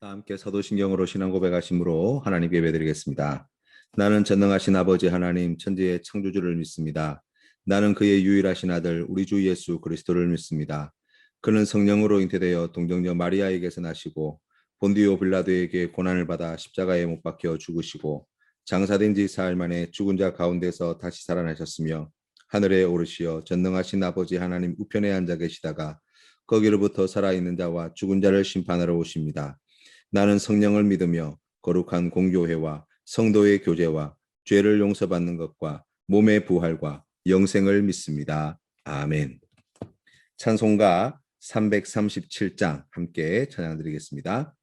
다 함께 사도신경으로 신앙 고백하심으로 하나님께 예배드리겠습니다. 나는 전능하신 아버지 하나님 천지의 창조주를 믿습니다. 나는 그의 유일하신 아들 우리 주 예수 그리스도를 믿습니다. 그는 성령으로 잉태되어 동정녀 마리아에게서 나시고 본디오 빌라도에게 고난을 받아 십자가에 못 박혀 죽으시고 장사된 지 사흘 만에 죽은 자 가운데서 다시 살아나셨으며 하늘에 오르시어 전능하신 아버지 하나님 우편에 앉아 계시다가 거기로부터 살아있는 자와 죽은 자를 심판하러 오십니다. 나는 성령을 믿으며 거룩한 공교회와 성도의 교제와 죄를 용서받는 것과 몸의 부활과 영생을 믿습니다. 아멘. 찬송가 337장 함께 찬양드리겠습니다.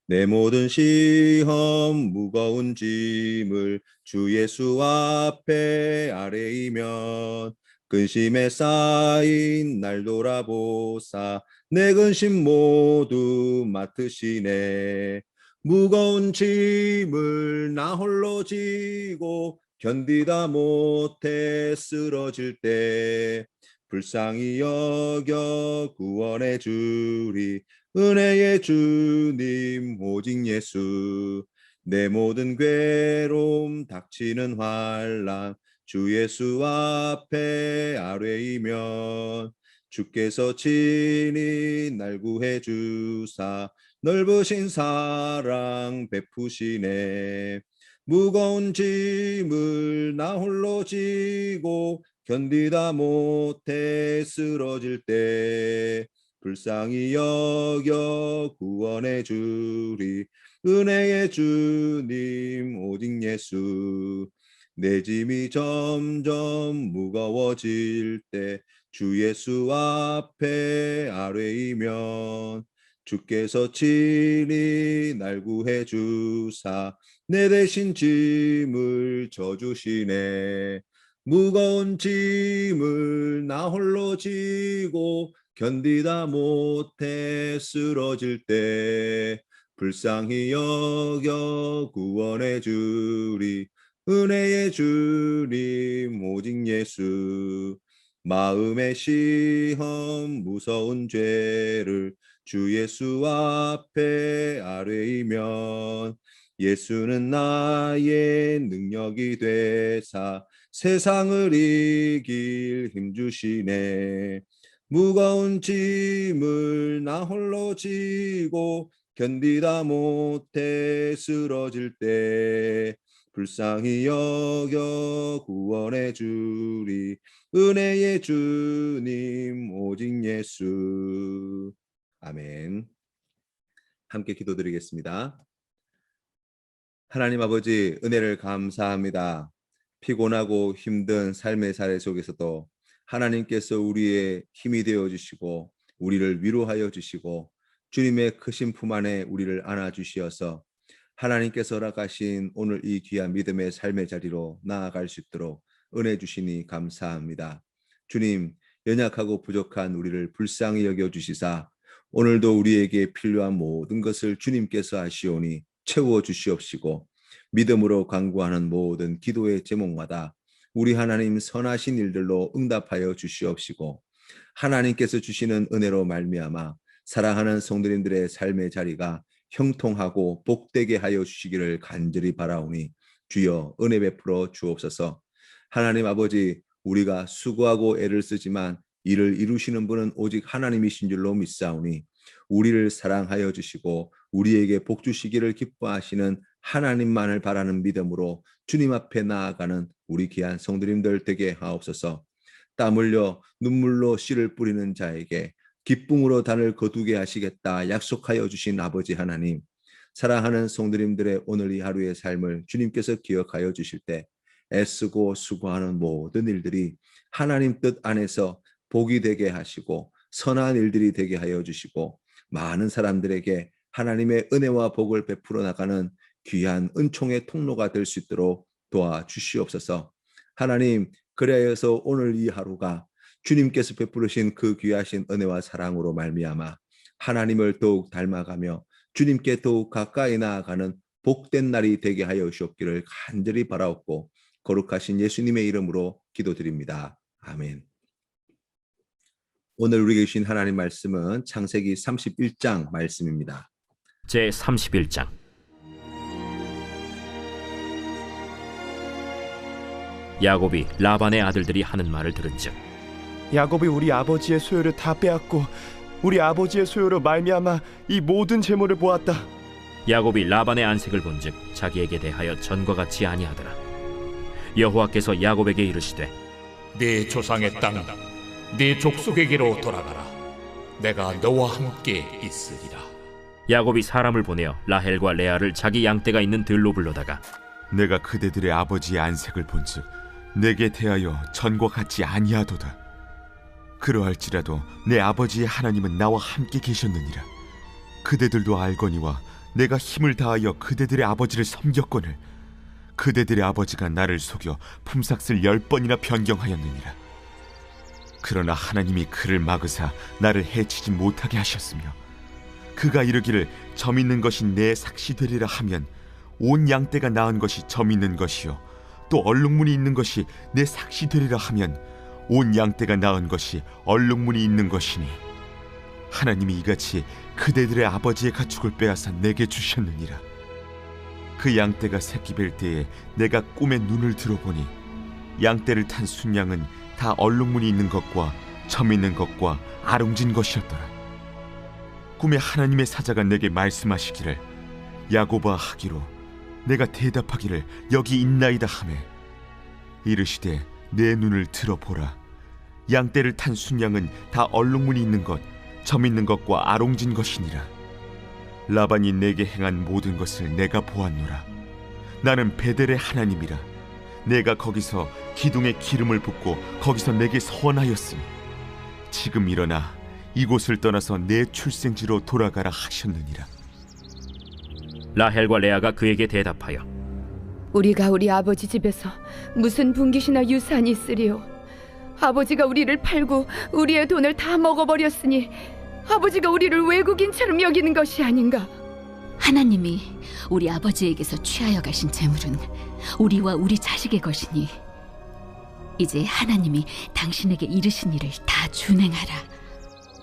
내 모든 시험 무거운 짐을 주 예수 앞에 아뢰이면 근심에 쌓인 날 돌아보사 내 근심 모두 맡으시네. 무거운 짐을 나 홀로 지고 견디다 못해 쓰러질 때 불쌍히 여겨 구원해 주리 은혜의 주님 오직 예수. 내 모든 괴로움 닥치는 환난 주 예수 앞에 아뢰이면 주께서 친히 날 구해 주사 넓으신 사랑 베푸시네. 무거운 짐을 나 홀로 지고 견디다 못해 쓰러질 때 불쌍히 여겨 구원해 주리 은혜의 주님 오직 예수. 내 짐이 점점 무거워질 때 주 예수 앞에 아뢰이면 주께서 친히 날 구해 주사 내 대신 짐을 져주시네. 무거운 짐을 나 홀로 지고 견디다 못해 쓰러질 때 불쌍히 여겨 구원해 주리 은혜의 주님 오직 예수. 마음의 시험 무서운 죄를 주 예수 앞에 아뢰이면 예수는 나의 능력이 되사 세상을 이길 힘 주시네. 무거운 짐을 나 홀로 지고 견디다 못해 쓰러질 때 불쌍히 여겨 구원해 주리 은혜의 주님 오직 예수. 아멘. 함께 기도드리겠습니다. 하나님 아버지 은혜를 감사합니다. 피곤하고 힘든 삶의 사례 속에서도 하나님께서 우리의 힘이 되어주시고 우리를 위로하여 주시고 주님의 크신 품 안에 우리를 안아주시어서 하나님께서 허락하신 오늘 이 귀한 믿음의 삶의 자리로 나아갈 수 있도록 은혜 주시니 감사합니다. 주님, 연약하고 부족한 우리를 불쌍히 여겨주시사 오늘도 우리에게 필요한 모든 것을 주님께서 하시오니 채워주시옵시고 믿음으로 간구하는 모든 기도의 제목마다 우리 하나님 선하신 일들로 응답하여 주시옵시고 하나님께서 주시는 은혜로 말미암아 사랑하는 성도님들의 삶의 자리가 형통하고 복되게 하여 주시기를 간절히 바라오니 주여 은혜 베풀어 주옵소서. 하나님 아버지 우리가 수고하고 애를 쓰지만 이를 이루시는 분은 오직 하나님이신 줄로 믿사오니 우리를 사랑하여 주시고 우리에게 복 주시기를 기뻐하시는 하나님만을 바라는 믿음으로 주님 앞에 나아가는 우리 귀한 성도님들 되게 하옵소서. 땀 흘려 눈물로 씨를 뿌리는 자에게 기쁨으로 단을 거두게 하시겠다 약속하여 주신 아버지 하나님, 사랑하는 성도님들의 오늘 이 하루의 삶을 주님께서 기억하여 주실 때 애쓰고 수고하는 모든 일들이 하나님 뜻 안에서 복이 되게 하시고 선한 일들이 되게 하여 주시고 많은 사람들에게 하나님의 은혜와 복을 베풀어 나가는 귀한 은총의 통로가 될 수 있도록 도와주시옵소서. 하나님, 그래서 오늘 이 하루가 주님께서 베푸르신 그 귀하신 은혜와 사랑으로 말미암아 하나님을 더욱 닮아가며 주님께 더욱 가까이 나아가는 복된 날이 되게 하여 주옵기를 간절히 바라옵고 거룩하신 예수님의 이름으로 기도드립니다. 아멘. 오늘 우리에게 주신 하나님 말씀은 창세기 31장 말씀입니다. 제31장. 야곱이 라반의 아들들이 하는 말을 들은즉 야곱이 우리 아버지의 소유를 다 빼앗고 우리 아버지의 소유로 말미암아 이 모든 재물을 보았다. 야곱이 라반의 안색을 본즉 자기에게 대하여 전과 같이 아니하더라. 여호와께서 야곱에게 이르시되 네 조상의 땅, 네 족속에게로 돌아가라. 내가 너와 함께 있으리라. 야곱이 사람을 보내어 라헬과 레아를 자기 양떼가 있는 들로 불러다가 내가 그대들의 아버지의 안색을 본즉 내게 대하여 전과 같지 아니하도다. 그러할지라도 내 아버지의 하나님은 나와 함께 계셨느니라. 그대들도 알거니와 내가 힘을 다하여 그대들의 아버지를 섬겼거늘 그대들의 아버지가 나를 속여 품삯을 10번이나 변경하였느니라. 그러나 하나님이 그를 막으사 나를 해치지 못하게 하셨으며 그가 이르기를 점 있는 것이 내 삭시 되리라 하면 온 양떼가 낳은 것이 점 있는 것이요 또 얼룩무늬 있는 것이 내 삭시 되리라 하면 온 양떼가 낳은 것이 얼룩무늬 있는 것이니 하나님이 이같이 그대들의 아버지의 가축을 빼앗아 내게 주셨느니라. 그 양떼가 새끼 뵐 때에 내가 꿈에 눈을 들어보니 양떼를 탄 순양은 다 얼룩무늬 있는 것과 점 있는 것과 아롱진 것이었더라. 꿈에 하나님의 사자가 내게 말씀하시기를 야곱아 하기로 내가 대답하기를 여기 있나이다 하매 이르시되 내 눈을 들어보라. 양떼를 탄 순양은 다 얼룩무늬 있는 것, 점 있는 것과 아롱진 것이니라. 라반이 내게 행한 모든 것을 내가 보았노라. 나는 베델의 하나님이라. 내가 거기서 기둥에 기름을 붓고 거기서 내게 선하였으니 지금 일어나 이곳을 떠나서 내 출생지로 돌아가라 하셨느니라. 라헬과 레아가 그에게 대답하여 우리가 우리 아버지 집에서 무슨 분깃이나 유산이 있으리요? 아버지가 우리를 팔고 우리의 돈을 다 먹어버렸으니 아버지가 우리를 외국인처럼 여기는 것이 아닌가? 하나님이 우리 아버지에게서 취하여 가신 재물은 우리와 우리 자식의 것이니 이제 하나님이 당신에게 이르신 일을 다 준행하라.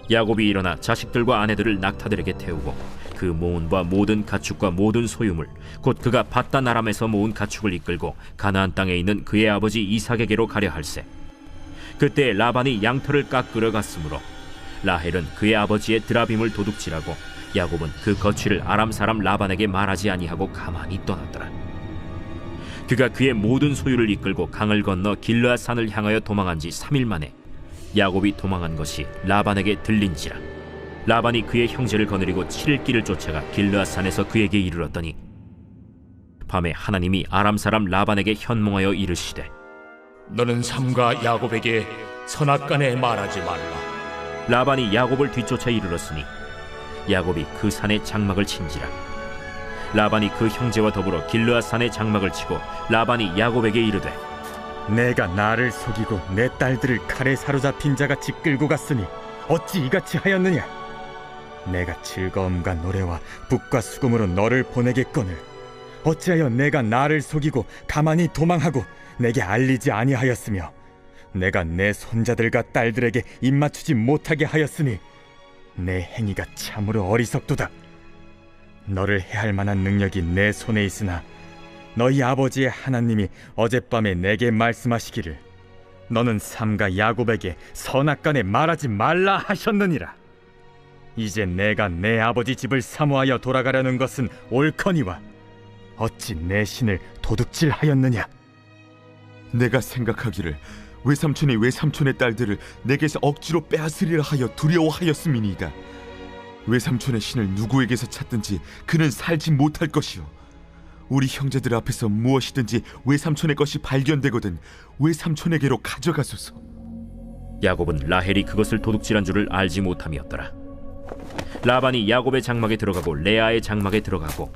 야곱이 일어나 자식들과 아내들을 낙타들에게 태우고 그 모은과 모든 가축과 모든 소유물 곧 그가 밧단 아람에서 모은 가축을 이끌고 가나안 땅에 있는 그의 아버지 이삭에게로 가려 할세. 그때 라반이 양털을 깎으러 갔으므로 라헬은 그의 아버지의 드라빔을 도둑질하고 야곱은 그 거취를 아람 사람 라반에게 말하지 아니하고 가만히 떠났더라. 그가 그의 모든 소유를 이끌고 강을 건너 길르앗 산을 향하여 도망한 지 3일 만에 야곱이 도망한 것이 라반에게 들린지라. 라반이 그의 형제를 거느리고 7일 길을 쫓아가 길르앗 산에서 그에게 이르렀더니 밤에 하나님이 아람 사람 라반에게 현몽하여 이르시되 너는 삼가 야곱에게 선악간에 말하지 말라. 라반이 야곱을 뒤쫓아 이르렀으니 야곱이 그 산에 장막을 친지라. 라반이 그 형제와 더불어 길르앗 산에 장막을 치고 라반이 야곱에게 이르되 내가 나를 속이고 내 딸들을 칼에 사로잡힌 자같이 끌고 갔으니 어찌 이같이 하였느냐? 내가 즐거움과 노래와 북과 수금으로 너를 보내겠거늘 어찌하여 내가 나를 속이고 가만히 도망하고 내게 알리지 아니하였으며 내가 내 손자들과 딸들에게 입맞추지 못하게 하였으니 내 행위가 참으로 어리석도다. 너를 해할 만한 능력이 내 손에 있으나 너희 아버지의 하나님이 어젯밤에 내게 말씀하시기를 너는 삼가 야곱에게 선악간에 말하지 말라 하셨느니라. 이제 내가 내 아버지 집을 사모하여 돌아가려는 것은 옳거니와 어찌 내 신을 도둑질하였느냐? 내가 생각하기를 외삼촌이 외삼촌의 딸들을 내게서 억지로 빼앗으리라 하여 두려워하였음이니이다. 외삼촌의 신을 누구에게서 찾든지 그는 살지 못할 것이요 우리 형제들 앞에서 무엇이든지 외삼촌의 것이 발견되거든 외삼촌에게로 가져가소서. 야곱은 라헬이 그것을 도둑질한 줄을 알지 못함이었더라. 라반이 야곱의 장막에 들어가고 레아의 장막에 들어가고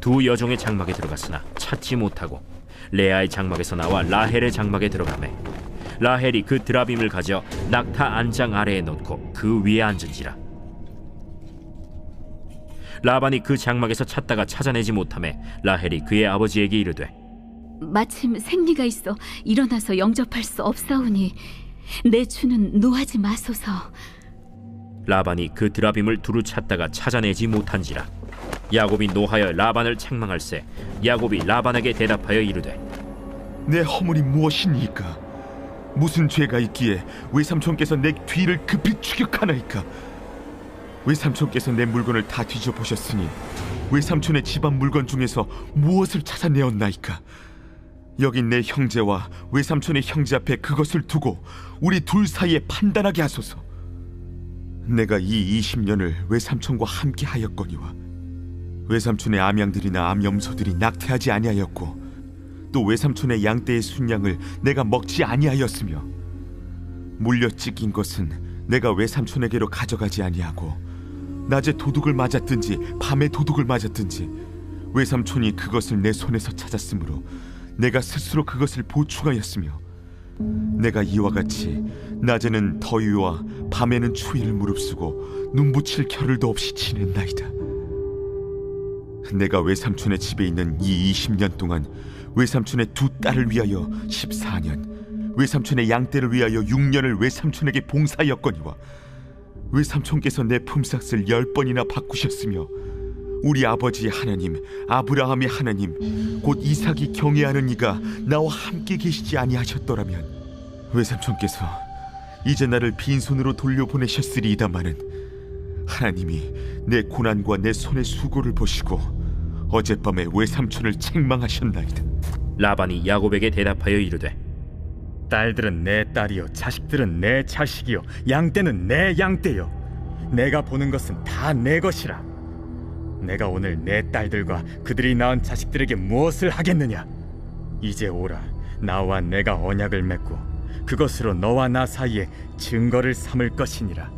두 여종의 장막에 들어갔으나 찾지 못하고 레아의 장막에서 나와 라헬의 장막에 들어가매 라헬이 그 드라빔을 가져 낙타 안장 아래에 놓고 그 위에 앉은지라. 라반이 그 장막에서 찾다가 찾아내지 못하매 라헬이 그의 아버지에게 이르되 마침 생리가 있어 일어나서 영접할 수 없사오니 내 주는 노하지 마소서. 라반이 그 드라빔을 두루 찾다가 찾아내지 못한지라. 야곱이 노하여 라반을 책망할세 야곱이 라반에게 대답하여 이르되 내 허물이 무엇이니까? 무슨 죄가 있기에 외삼촌께서 내 뒤를 급히 추격하나이까? 외삼촌께서 내 물건을 다 뒤져보셨으니 외삼촌의 집안 물건 중에서 무엇을 찾아내었나이까? 여기 내 형제와 외삼촌의 형제 앞에 그것을 두고 우리 둘 사이에 판단하게 하소서. 내가 이 20년을 외삼촌과 함께 하였거니와 외삼촌의 암양들이나 암염소들이 낙태하지 아니하였고 또 외삼촌의 양떼의 순양을 내가 먹지 아니하였으며 물려 찢긴 것은 내가 외삼촌에게로 가져가지 아니하고 낮에 도둑을 맞았든지 밤에 도둑을 맞았든지 외삼촌이 그것을 내 손에서 찾았으므로 내가 스스로 그것을 보충하였으며 내가 이와 같이 낮에는 더위와 밤에는 추위를 무릅쓰고 눈붙일 겨를도 없이 지냈나이다. 내가 외삼촌의 집에 있는 이 20년 동안 외삼촌의 두 딸을 위하여 14년, 외삼촌의 양떼를 위하여 6년을 외삼촌에게 봉사하였거니와 외삼촌께서 내 품삯을 10번이나 바꾸셨으며 우리 아버지 하나님, 아브라함의 하나님, 곧 이삭이 경외하는 이가 나와 함께 계시지 아니하셨더라면 외삼촌께서 이제 나를 빈손으로 돌려보내셨으리이다마는 하나님이 내 고난과 내 손의 수고를 보시고 어젯밤에 외삼촌을 책망하셨나이다. 라반이 야곱에게 대답하여 이르되 딸들은 내 딸이요 자식들은 내 자식이요 양떼는 내 양떼요 내가 보는 것은 다 내 것이라. 내가 오늘 내 딸들과 그들이 낳은 자식들에게 무엇을 하겠느냐? 이제 오라, 나와 내가 언약을 맺고 그것으로 너와 나 사이에 증거를 삼을 것이니라.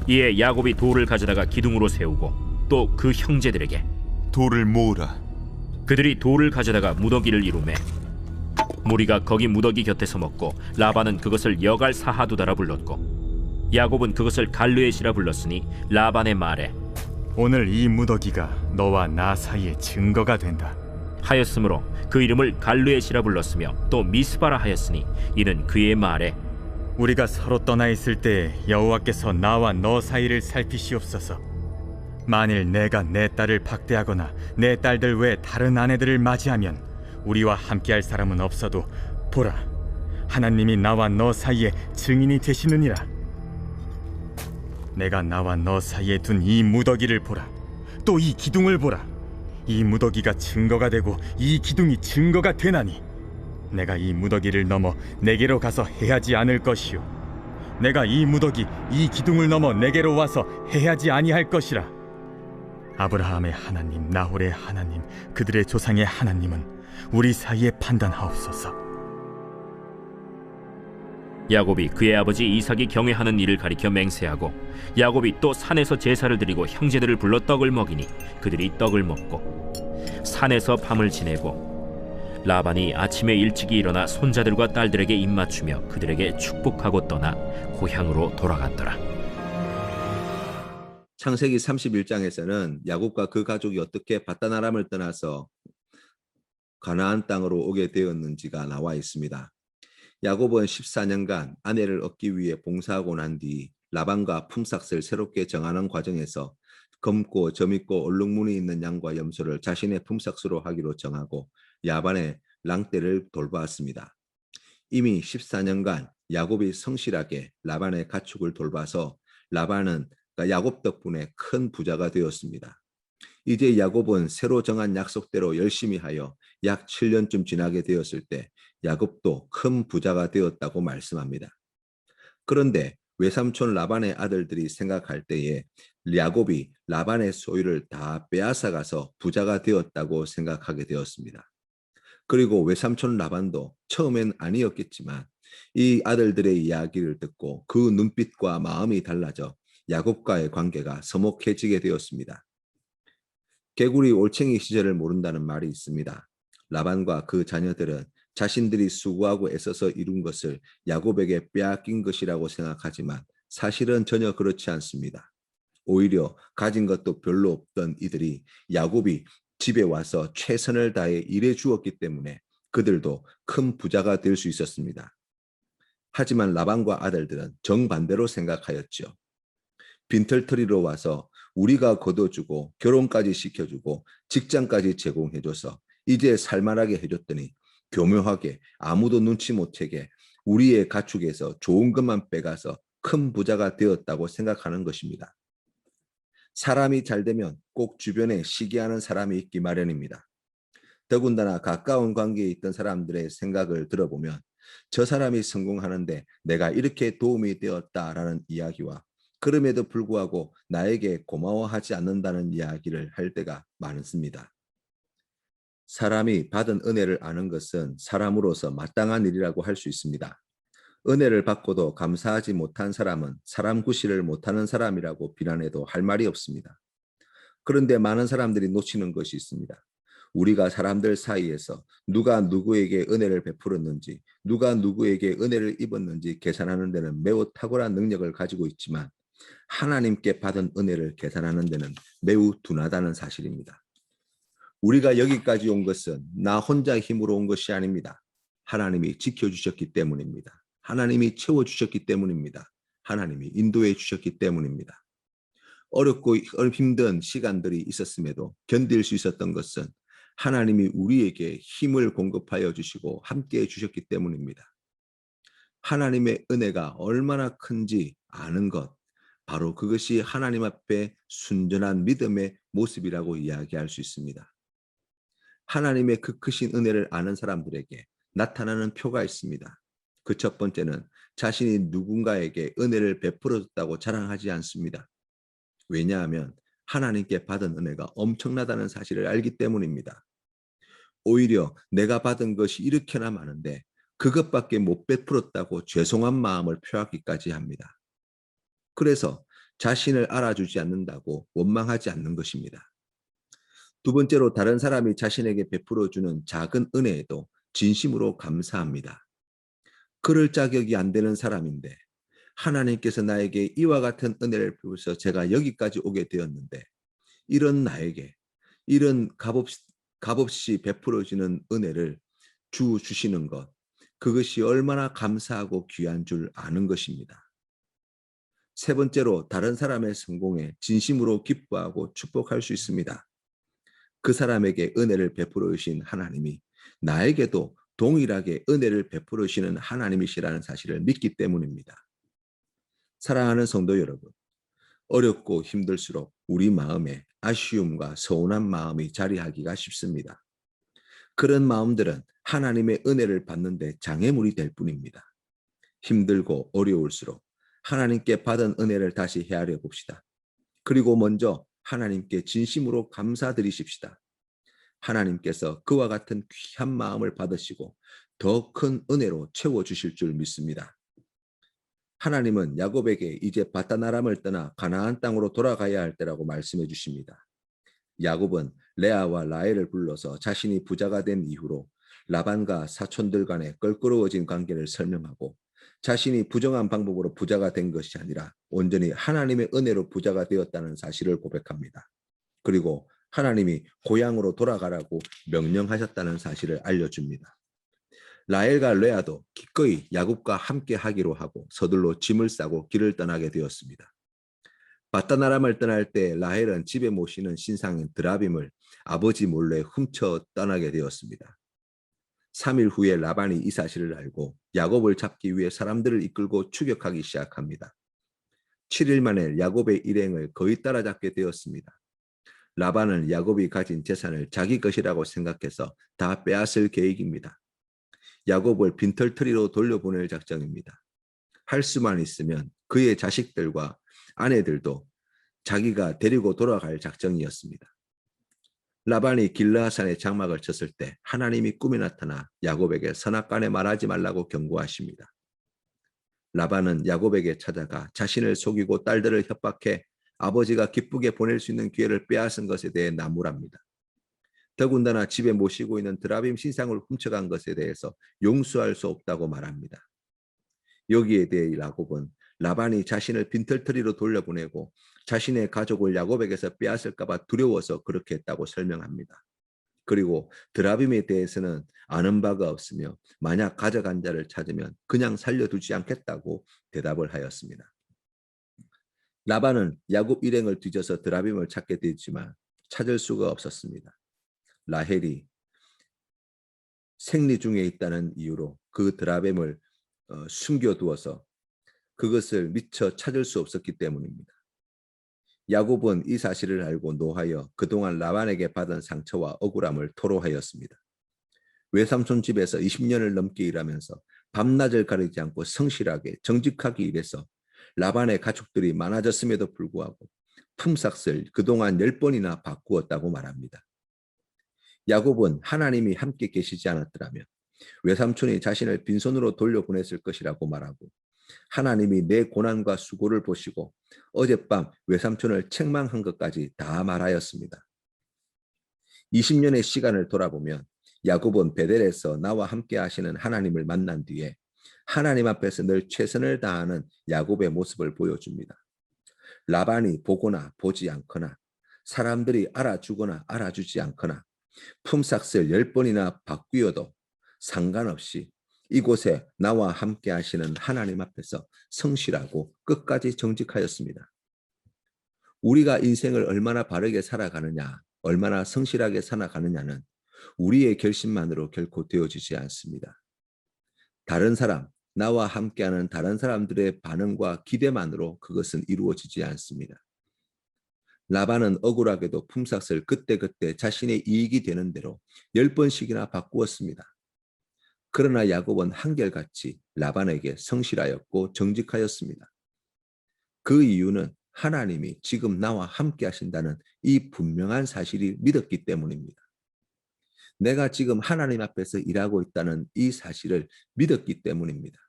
이에 야곱이 돌을 가져다가 기둥으로 세우고 또 그 형제들에게 돌을 모으라. 그들이 돌을 가져다가 무더기를 이루매 무리가 거기 무더기 곁에서 먹고 라반은 그것을 여갈 사하두다라 불렀고 야곱은 그것을 갈르엣이라 불렀으니 라반의 말에 오늘 이 무더기가 너와 나 사이에 증거가 된다 하였으므로 그 이름을 갈르엣이라 불렀으며 또 미스바라 하였으니 이는 그의 말에 우리가 서로 떠나 있을 때 여호와께서 나와 너 사이를 살피시옵소서. 만일 내가 내 딸을 박대하거나 내 딸들 외 다른 아내들을 맞이하면 우리와 함께할 사람은 없어도 보라, 하나님이 나와 너 사이에 증인이 되시느니라. 내가 나와 너 사이에 둔 이 무더기를 보라. 또 이 기둥을 보라. 이 무더기가 증거가 되고 이 기둥이 증거가 되나니 내가 이 무더기를 넘어 내게로 가서 해하지 않을 것이요 내가 이 무더기 이 기둥을 넘어 내게로 와서 해하지 아니할 것이라. 아브라함의 하나님, 나홀의 하나님, 그들의 조상의 하나님은 우리 사이에 판단하옵소서. 야곱이 그의 아버지 이삭이 경외하는 일을 가리켜 맹세하고 야곱이 또 산에서 제사를 드리고 형제들을 불러 떡을 먹이니 그들이 떡을 먹고 산에서 밤을 지내고 라반이 아침에 일찍이 일어나 손자들과 딸들에게 입맞추며 그들에게 축복하고 떠나 고향으로 돌아갔더라. 창세기 31장에서는 야곱과 그 가족이 어떻게 바다나람을 떠나서 가나안 땅으로 오게 되었는지가 나와 있습니다. 야곱은 14년간 아내를 얻기 위해 봉사하고 난 뒤 라반과 품삯을 새롭게 정하는 과정에서 검고 점있고 얼룩무늬 있는 양과 염소를 자신의 품삯으로 하기로 정하고 야반의 랑떼를 돌보았습니다. 이미 14년간 야곱이 성실하게 라반의 가축을 돌봐서 라반은 야곱 덕분에 큰 부자가 되었습니다. 이제 야곱은 새로 정한 약속대로 열심히 하여 약 7년쯤 지나게 되었을 때 야곱도 큰 부자가 되었다고 말씀합니다. 그런데 외삼촌 라반의 아들들이 생각할 때에 야곱이 라반의 소유를 다 빼앗아가서 부자가 되었다고 생각하게 되었습니다. 그리고 외삼촌 라반도 처음엔 아니었겠지만 이 아들들의 이야기를 듣고 그 눈빛과 마음이 달라져 야곱과의 관계가 서먹해지게 되었습니다. 개구리 올챙이 시절을 모른다는 말이 있습니다. 라반과 그 자녀들은 자신들이 수고하고 애써서 이룬 것을 야곱에게 빼앗긴 것이라고 생각하지만 사실은 전혀 그렇지 않습니다. 오히려 가진 것도 별로 없던 이들이 야곱이 집에 와서 최선을 다해 일해 주었기 때문에 그들도 큰 부자가 될 수 있었습니다. 하지만 라반과 아들들은 정반대로 생각하였죠. 빈털터리로 와서 우리가 거둬주고 결혼까지 시켜주고 직장까지 제공해줘서 이제 살만하게 해줬더니 교묘하게 아무도 눈치 못 채게 우리의 가축에서 좋은 것만 빼가서 큰 부자가 되었다고 생각하는 것입니다. 사람이 잘 되면 꼭 주변에 시기하는 사람이 있기 마련입니다. 더군다나 가까운 관계에 있던 사람들의 생각을 들어보면 저 사람이 성공하는데 내가 이렇게 도움이 되었다라는 이야기와 그럼에도 불구하고 나에게 고마워하지 않는다는 이야기를 할 때가 많습니다. 사람이 받은 은혜를 아는 것은 사람으로서 마땅한 일이라고 할 수 있습니다. 은혜를 받고도 감사하지 못한 사람은 사람 구실을 못하는 사람이라고 비난해도 할 말이 없습니다. 그런데 많은 사람들이 놓치는 것이 있습니다. 우리가 사람들 사이에서 누가 누구에게 은혜를 베풀었는지, 누가 누구에게 은혜를 입었는지 계산하는 데는 매우 탁월한 능력을 가지고 있지만 하나님께 받은 은혜를 계산하는 데는 매우 둔하다는 사실입니다. 우리가 여기까지 온 것은 나 혼자 힘으로 온 것이 아닙니다. 하나님이 지켜주셨기 때문입니다. 하나님이 채워주셨기 때문입니다. 하나님이 인도해 주셨기 때문입니다. 어렵고 힘든 시간들이 있었음에도 견딜 수 있었던 것은 하나님이 우리에게 힘을 공급하여 주시고 함께해 주셨기 때문입니다. 하나님의 은혜가 얼마나 큰지 아는 것, 바로 그것이 하나님 앞에 순전한 믿음의 모습이라고 이야기할 수 있습니다. 하나님의 그 크신 은혜를 아는 사람들에게 나타나는 표가 있습니다. 그 첫 번째는 자신이 누군가에게 은혜를 베풀어줬다고 자랑하지 않습니다. 왜냐하면 하나님께 받은 은혜가 엄청나다는 사실을 알기 때문입니다. 오히려 내가 받은 것이 이렇게나 많은데 그것밖에 못 베풀었다고 죄송한 마음을 표하기까지 합니다. 그래서 자신을 알아주지 않는다고 원망하지 않는 것입니다. 두 번째로 다른 사람이 자신에게 베풀어주는 작은 은혜에도 진심으로 감사합니다. 그럴 자격이 안 되는 사람인데 하나님께서 나에게 이와 같은 은혜를 베풀어서 제가 여기까지 오게 되었는데 이런 나에게 이런 값없이 베풀어지는 은혜를 주시는 것, 그것이 얼마나 감사하고 귀한 줄 아는 것입니다. 세 번째로 다른 사람의 성공에 진심으로 기뻐하고 축복할 수 있습니다. 그 사람에게 은혜를 베풀어 주신 하나님이 나에게도 동일하게 은혜를 베풀어 주시는 하나님이시라는 사실을 믿기 때문입니다. 사랑하는 성도 여러분, 어렵고 힘들수록 우리 마음에 아쉬움과 서운한 마음이 자리하기가 쉽습니다. 그런 마음들은 하나님의 은혜를 받는데 장애물이 될 뿐입니다. 힘들고 어려울수록 하나님께 받은 은혜를 다시 헤아려 봅시다. 그리고 먼저 하나님께 진심으로 감사드리십시다. 하나님께서 그와 같은 귀한 마음을 받으시고 더 큰 은혜로 채워주실 줄 믿습니다. 하나님은 야곱에게 이제 바다나람을 떠나 가나안 땅으로 돌아가야 할 때라고 말씀해 주십니다. 야곱은 레아와 라헬을 불러서 자신이 부자가 된 이후로 라반과 사촌들 간의 껄끄러워진 관계를 설명하고 자신이 부정한 방법으로 부자가 된 것이 아니라 온전히 하나님의 은혜로 부자가 되었다는 사실을 고백합니다. 그리고 하나님이 고향으로 돌아가라고 명령하셨다는 사실을 알려줍니다. 라헬과 레아도 기꺼이 야곱과 함께 하기로 하고 서둘러 짐을 싸고 길을 떠나게 되었습니다. 바다나람을 떠날 때 라헬은 집에 모시는 신상인 드라빔을 아버지 몰래 훔쳐 떠나게 되었습니다. 3일 후에 라반이 이 사실을 알고 야곱을 잡기 위해 사람들을 이끌고 추격하기 시작합니다. 7일 만에 야곱의 일행을 거의 따라잡게 되었습니다. 라반은 야곱이 가진 재산을 자기 것이라고 생각해서 다 빼앗을 계획입니다. 야곱을 빈털터리로 돌려보낼 작정입니다. 할 수만 있으면 그의 자식들과 아내들도 자기가 데리고 돌아갈 작정이었습니다. 라반이 길르앗산에 장막을 쳤을 때 하나님이 꿈에 나타나 야곱에게 선악간에 말하지 말라고 경고하십니다. 라반은 야곱에게 찾아가 자신을 속이고 딸들을 협박해 아버지가 기쁘게 보낼 수 있는 기회를 빼앗은 것에 대해 나무랍니다. 더군다나 집에 모시고 있는 드라빔 신상을 훔쳐간 것에 대해서 용서할 수 없다고 말합니다. 여기에 대해 야곱은 라반이 자신을 빈털터리로 돌려보내고 자신의 가족을 야곱에게서 빼앗을까 봐 두려워서 그렇게 했다고 설명합니다. 그리고 드라빔에 대해서는 아는 바가 없으며 만약 가져간 자를 찾으면 그냥 살려두지 않겠다고 대답을 하였습니다. 라반은 야곱 일행을 뒤져서 드라빔을 찾게 되었지만 찾을 수가 없었습니다. 라헬이 생리 중에 있다는 이유로 그 드라빔을 숨겨두어서 그것을 미처 찾을 수 없었기 때문입니다. 야곱은 이 사실을 알고 노하여 그동안 라반에게 받은 상처와 억울함을 토로하였습니다. 외삼촌 집에서 20년을 넘게 일하면서 밤낮을 가리지 않고 성실하게 정직하게 일해서 라반의 가축들이 많아졌음에도 불구하고 품삯을 그동안 10번이나 바꾸었다고 말합니다. 야곱은 하나님이 함께 계시지 않았더라면 외삼촌이 자신을 빈손으로 돌려보냈을 것이라고 말하고, 하나님이 내 고난과 수고를 보시고 어젯밤 외삼촌을 책망한 것까지 다 말하였습니다. 20년의 시간을 돌아보면 야곱은 베델에서 나와 함께 하시는 하나님을 만난 뒤에 하나님 앞에서 늘 최선을 다하는 야곱의 모습을 보여줍니다. 라반이 보거나 보지 않거나 사람들이 알아주거나 알아주지 않거나 품삯을 10번이나 바뀌어도 상관없이 이곳에 나와 함께 하시는 하나님 앞에서 성실하고 끝까지 정직하였습니다. 우리가 인생을 얼마나 바르게 살아가느냐, 얼마나 성실하게 살아가느냐는 우리의 결심만으로 결코 되어지지 않습니다. 다른 사람, 나와 함께하는 다른 사람들의 반응과 기대만으로 그것은 이루어지지 않습니다. 라반은 억울하게도 품삯을 그때그때 자신의 이익이 되는 대로 10번씩이나 바꾸었습니다. 그러나 야곱은 한결같이 라반에게 성실하였고 정직하였습니다. 그 이유는 하나님이 지금 나와 함께 하신다는 이 분명한 사실이 믿었기 때문입니다. 내가 지금 하나님 앞에서 일하고 있다는 이 사실을 믿었기 때문입니다.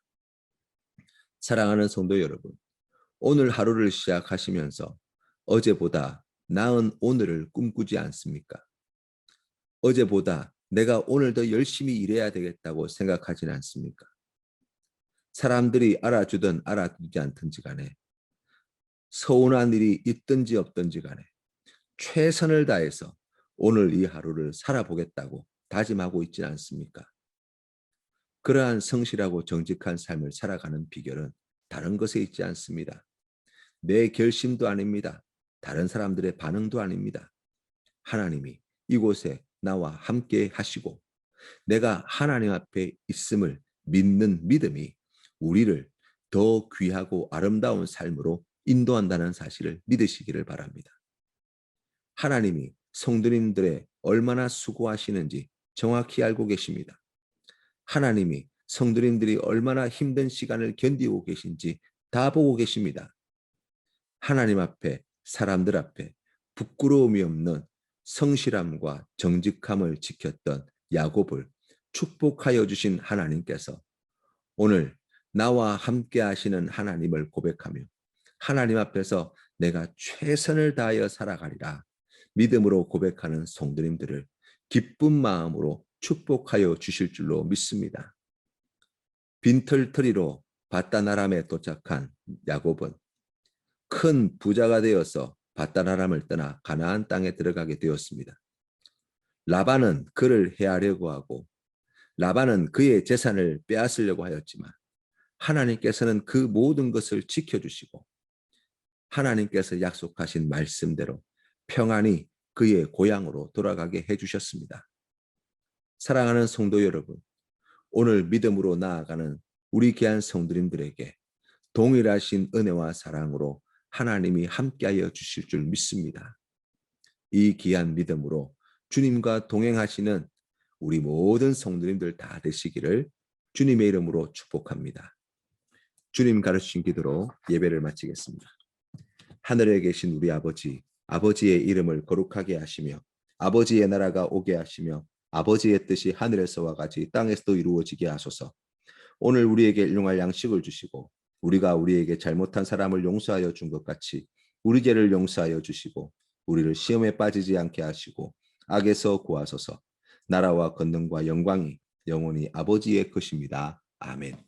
사랑하는 성도 여러분, 오늘 하루를 시작하시면서 어제보다 나은 오늘을 꿈꾸지 않습니까? 어제보다 내가 오늘 더 열심히 일해야 되겠다고 생각하지는 않습니까? 사람들이 알아주든 알아주지 않든지 간에, 서운한 일이 있든지 없든지 간에 최선을 다해서 오늘 이 하루를 살아보겠다고 다짐하고 있지 않습니까? 그러한 성실하고 정직한 삶을 살아가는 비결은 다른 것에 있지 않습니다. 내 결심도 아닙니다. 다른 사람들의 반응도 아닙니다. 하나님이 이곳에 나와 함께 하시고 내가 하나님 앞에 있음을 믿는 믿음이 우리를 더 귀하고 아름다운 삶으로 인도한다는 사실을 믿으시기를 바랍니다. 하나님이 성도님들의 얼마나 수고하시는지 정확히 알고 계십니다. 하나님이 성도님들이 얼마나 힘든 시간을 견디고 계신지 다 보고 계십니다. 하나님 앞에, 사람들 앞에 부끄러움이 없는 성실함과 정직함을 지켰던 야곱을 축복하여 주신 하나님께서 오늘 나와 함께 하시는 하나님을 고백하며 하나님 앞에서 내가 최선을 다하여 살아가리라 믿음으로 고백하는 성도님들을 기쁜 마음으로 축복하여 주실 줄로 믿습니다. 빈털터리로 바다나람에 도착한 야곱은 큰 부자가 되어서 바다나람을 떠나 가나안 땅에 들어가게 되었습니다. 라반은 그를 해하려고 하고 라반은 그의 재산을 빼앗으려고 하였지만 하나님께서는 그 모든 것을 지켜주시고 하나님께서 약속하신 말씀대로 평안히 그의 고향으로 돌아가게 해주셨습니다. 사랑하는 성도 여러분, 오늘 믿음으로 나아가는 우리 귀한 성도님들에게 동일하신 은혜와 사랑으로 하나님이 함께하여 주실 줄 믿습니다. 이 귀한 믿음으로 주님과 동행하시는 우리 모든 성도님들 다 되시기를 주님의 이름으로 축복합니다. 주님 가르치신 기도로 예배를 마치겠습니다. 하늘에 계신 우리 아버지, 아버지의 이름을 거룩하게 하시며 아버지의 나라가 오게 하시며 아버지의 뜻이 하늘에서와 같이 땅에서도 이루어지게 하소서. 오늘 우리에게 일용할 양식을 주시고 우리가 우리에게 잘못한 사람을 용서하여 준 것 같이 우리 죄를 용서하여 주시고 우리를 시험에 빠지지 않게 하시고 악에서 구하소서. 나라와 권능과 영광이 영원히 아버지의 것입니다. 아멘.